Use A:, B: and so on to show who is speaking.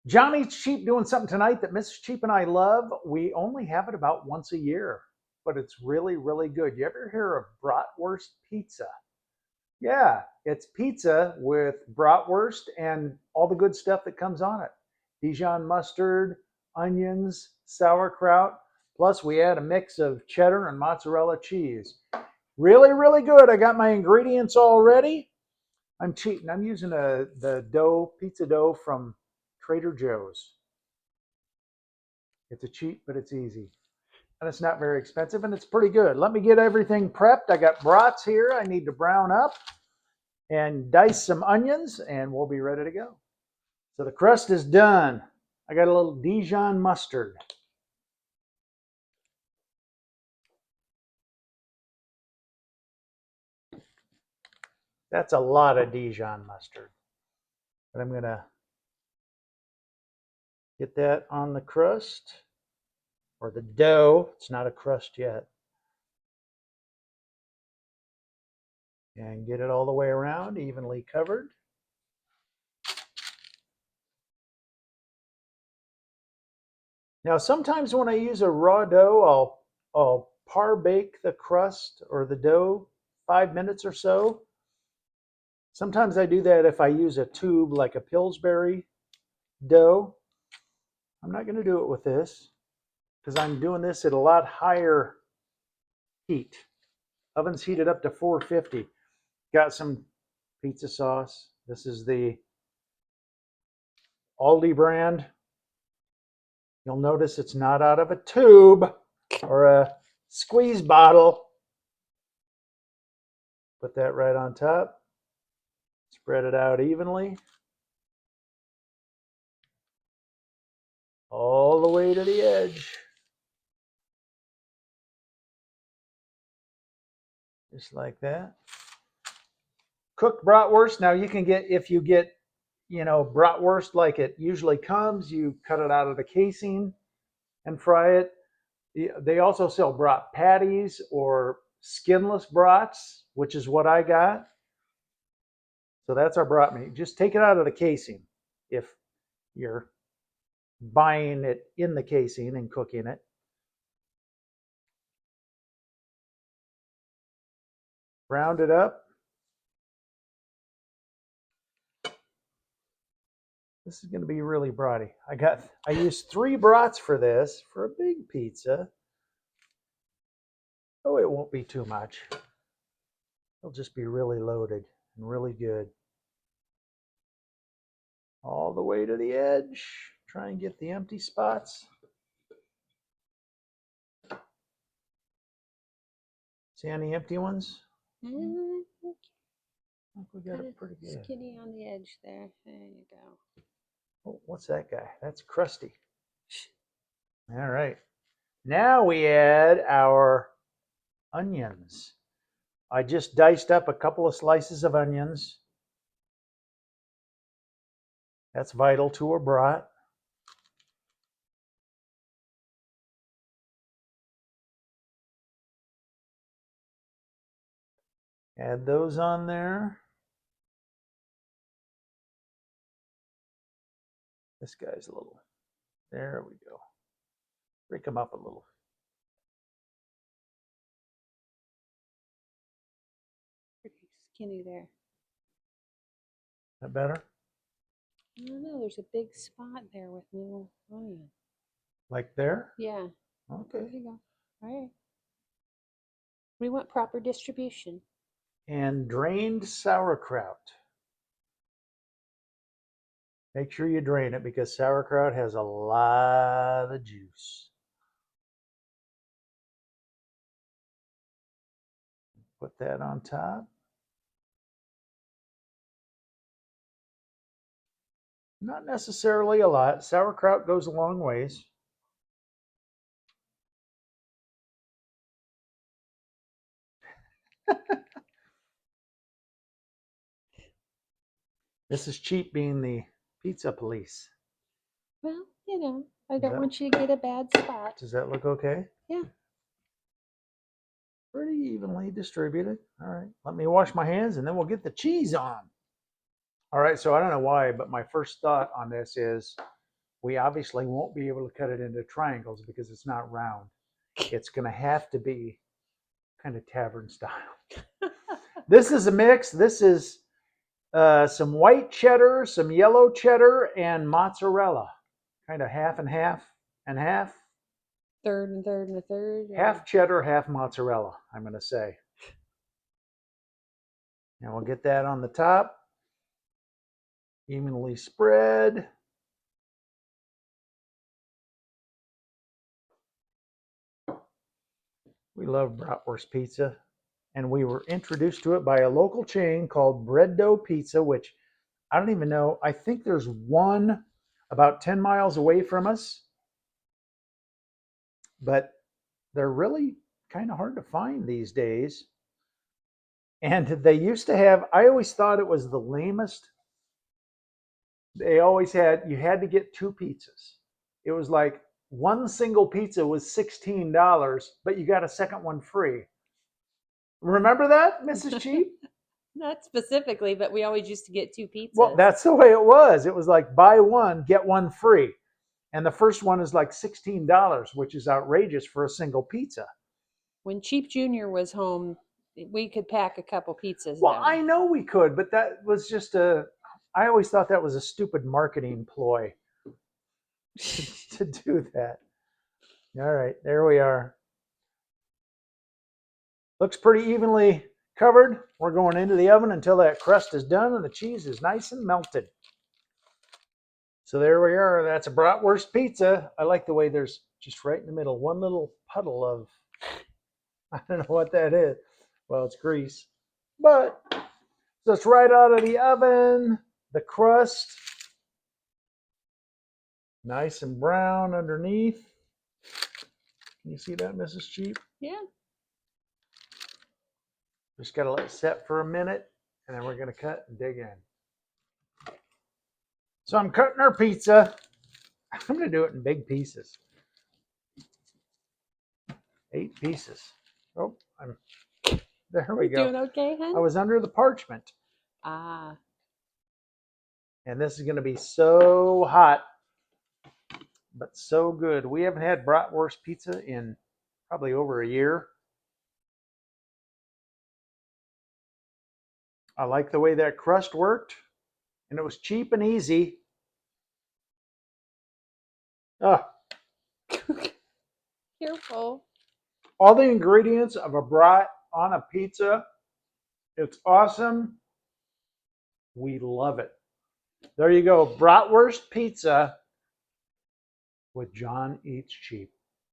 A: Johnny's Cheap doing something tonight that Mrs. Cheap and I love. We only have it about once a year, but it's really, really good. You ever hear of Bratwurst pizza? Yeah, it's pizza with bratwurst and all the good stuff that comes on it. Dijon mustard, onions, sauerkraut. Plus, we add a mix of cheddar and mozzarella cheese. Really, really good. I got my ingredients all ready. I'm cheating. I'm using the pizza dough from Trader Joe's. It's a cheap, but it's easy. And it's not very expensive, and it's pretty good. Let me get everything prepped. I got brats here I need to brown up and dice some onions, and we'll be ready to go. So the crust is done. I got a little Dijon mustard. That's a lot of Dijon mustard. But I'm going to get that on the crust or the dough. It's not a crust yet. And get it all the way around, evenly covered. Now, sometimes when I use a raw dough, I'll par bake the crust or the dough 5 minutes or so. Sometimes I do that if I use a tube like a Pillsbury dough. I'm not going to do it with this because I'm doing this at a lot higher heat. Oven's heated up to 450. Got some pizza sauce. This is the Aldi brand. You'll notice it's not out of a tube or a squeeze bottle. Put that right on top. Spread it out evenly. All the way to the edge. Just like that. Cooked bratwurst. Now you can get, if you get, bratwurst like it usually comes, you cut it out of the casing and fry it. They also sell brat patties or skinless brats, which is what I got. So that's our brat meat. Just take it out of the casing if you're buying it in the casing and cooking it. Round it up. This is going to be really bratty. I used 3 brats for this for a big pizza. Oh, it won't be too much. It'll just be really loaded and really good. All the way to the edge. Try and get the empty spots. See any empty ones?
B: I
A: think we got it pretty good.
B: Skinny on the edge there. There you go.
A: Oh, what's that guy? That's crusty. All right. Now we add our onions. I just diced up a couple of slices of onions. That's vital to a brat. Add those on there. This guy's a little, there we go. Break them up a little.
B: Pretty skinny there.
A: That better?
B: I don't know. There's a big spot there with no onion.
A: Like there?
B: Yeah.
A: Okay.
B: There you go. All right. We want proper distribution.
A: And drained sauerkraut. Make sure you drain it because sauerkraut has a lot of juice. Put that on top. Not necessarily a lot. Sauerkraut goes a long ways. This is Cheap being the pizza police.
B: Well, I don't want you to get a bad spot.
A: Does that look okay?
B: Yeah.
A: Pretty evenly distributed. All right. Let me wash my hands and then we'll get the cheese on. All right. So I don't know why, but my first thought on this is We obviously won't be able to cut it into triangles because it's not round. It's going to have to be kind of tavern style. This is a mix. This is some white cheddar, some yellow cheddar, and mozzarella. Kind of half and half and half.
B: Third and third and a third.
A: Half cheddar, half mozzarella, I'm going to say. And we'll get that on the top. Evenly spread. We love bratwurst pizza. And we were introduced to it by a local chain called Bread Dough Pizza, which I don't even know. I think there's one about 10 miles away from us. But they're really kind of hard to find these days. And they used to have, I always thought it was the lamest. They always had, you had to get two pizzas. It was like one single pizza was $16, but you got a second one free. Remember that, Mrs. Cheap?
B: Not specifically, but we always used to get two pizzas.
A: Well, that's the way it was. It was like buy one, get one free. And the first one is like $16, which is outrageous for a single pizza.
B: When Cheap Junior was home, we could pack a couple pizzas.
A: Well, I know we could, but that was just I always thought that was a stupid marketing ploy to do that. All right, there we are. Looks pretty evenly covered. We're going into the oven until that crust is done and the cheese is nice and melted. So there we are. That's a bratwurst pizza. I like the way there's just right in the middle, one little puddle of, I don't know what that is. Well, it's grease. But, so it's right out of the oven. The crust, nice and brown underneath. Can you see that, Mrs. Cheap?
B: Yeah.
A: Just got to let it set for a minute, and then we're going to cut and dig in. So I'm cutting our pizza. I'm going to do it in big pieces. 8 pieces. Oh, there we go.
B: Doing okay, hon?
A: I was under the parchment.
B: Ah.
A: And this is going to be so hot, but so good. We haven't had bratwurst pizza in probably over a year. I like the way that crust worked, and it was cheap and easy. Oh,
B: Careful.
A: all the ingredients of a brat on a pizza. It's awesome. We love it. There you go, bratwurst pizza with John Eats Cheap.